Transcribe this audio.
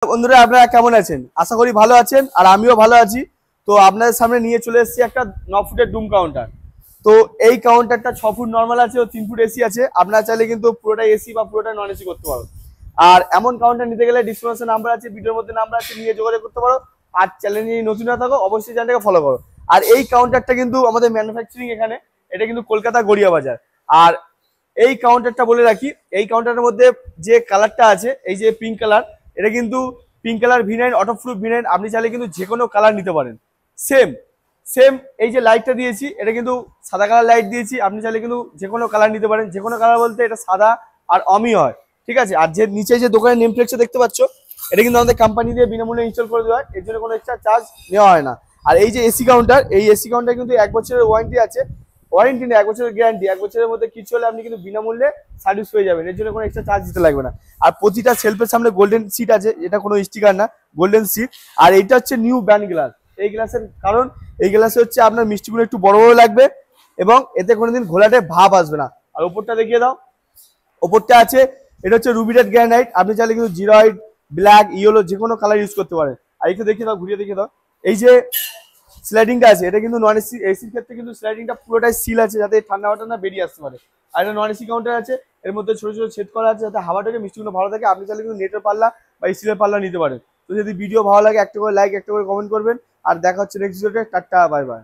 বন্ধুরা আপনারা কেমন আছেন? আশা করি ভালো আছেন আর আমিও ভালো আছি। তো আপনাদের সামনে নিয়ে চলে এসেছি একটা 9 ফুটের ডুম কাউন্টার। তো এই কাউন্টারটা 6 ফুট নরমাল আছে ও 3 ফুট এসি আছে। আপনারা চাইলে কিন্তু পুরোটাই এসি বা পুরোটাই নন এসি করতে পারো। আর এমন কাউন্টার নিতে গেলে ডিসক্রিপশনে নাম্বার আছে, ভিডিওর মধ্যে নাম্বার আছে, নিয়ে যোগাযোগ করতে পারো। আর চ্যানেলে যদি নতুন না থাকো অবশ্যই চ্যানেলটাকে ফলো করো। আর এই কাউন্টারটা কিন্তু আমাদের ম্যানুফ্যাকচারিং এখানে, এটা কিন্তু কলকাতা গড়িয়া বাজার। আর এই কাউন্টারটা বলে রাখি, এই কাউন্টারের মধ্যে যে কালারটা আছে, এই যে পিঙ্ক কালার, এটা কিন্তু pink colour V9 auto proof V9। আপনি চাইলে কিন্তু যে কোনো কালার নিতে পারেন। সেম সেম এই যে লাইটটা দিয়েছি, এটা কিন্তু সাদা কালার লাইট দিয়েছি। আপনি চাইলে কিন্তু যে কোনো কালার নিতে পারেন। যে কোনো কালার বলতে এটা সাদা আর অমি হয়, ঠিক আছে। আর যে নিচে যে দোকানের নেম প্লেটটা দেখতে পাচ্ছ, এটা কিন্তু আমাদের কোম্পানি দিয়ে বিনামূল্যে ইনস্টল করে দেওয়া হয়। এর জন্য কোনো এক্সট্রা চার্জ নেওয়া হয় না। আর এই যে এসি কাউন্টার, এই এসি কাউন্টার কিন্তু 1 বছরের ওয়ারেন্টি আছে। ওয়ারেন্টি নেই, 1 বছরের গ্যারান্টি। 1 বছরের মধ্যে কিছু হলে আপনি কিন্তু বিনামূল্যে সার্ভিস পেয়ে যাবেন। এর জন্য কোনো এক্সট্রা চার্জ দিতে লাগবে না। আর প্রতিটা সেলফের সামনে গোল্ডেন সিট আছে, এটা কোনো স্টিকার না, গোল্ডেন সিট। আর এইটা হচ্ছে নিউ ব্র্যান্ড গ্লাস। এই গ্লাসের কারণ, এই গ্লাসে হচ্ছে আপনার মিষ্টিগুলো একটু বড় বড় লাগবে এবং এতে কোনোদিন ঘোলাটে ভাব আসবে না। আর ওপরটা দেখিয়ে দাও, ওপরটা আছে, এটা হচ্ছে রুবি রেড গ্রানাইট। আপনি চাইলে কিন্তু জিরয়েড, ব্ল্যাক, ইয়েলো যে কোনো কালার ইউজ করতে পারেন। আর একটু দেখিয়ে দাও, ঘুরিয়ে দেখিয়ে দাও। এই যে স্লাইডিংটা আছে, এটা কিন্তু নন এসি। এসির ক্ষেত্রে কিন্তু স্লাইডিংটা পুরোটাই সিল আছে, যাতে ঠান্ডা হাওয়াটা না বেরিয়ে আসতে পারে। আর এটা নন এসি কাউন্টার আছে, এর মধ্যে ছোট ছোট ছেদ করা আছে, যাতে হাওয়াটাকে মিষ্টিগুলো ভালো থাকে। আপনি চাইলে কিন্তু নেটের পাল্লা বা স্টিলের পাল্লা নিতে পারেন। তো যদি ভিডিও ভালো লাগে একটা করে লাইক, একটা করে কমেন্ট করবেন। আর দেখা হচ্ছে নেক্সট ভিডিওতে। Tata, bye bye.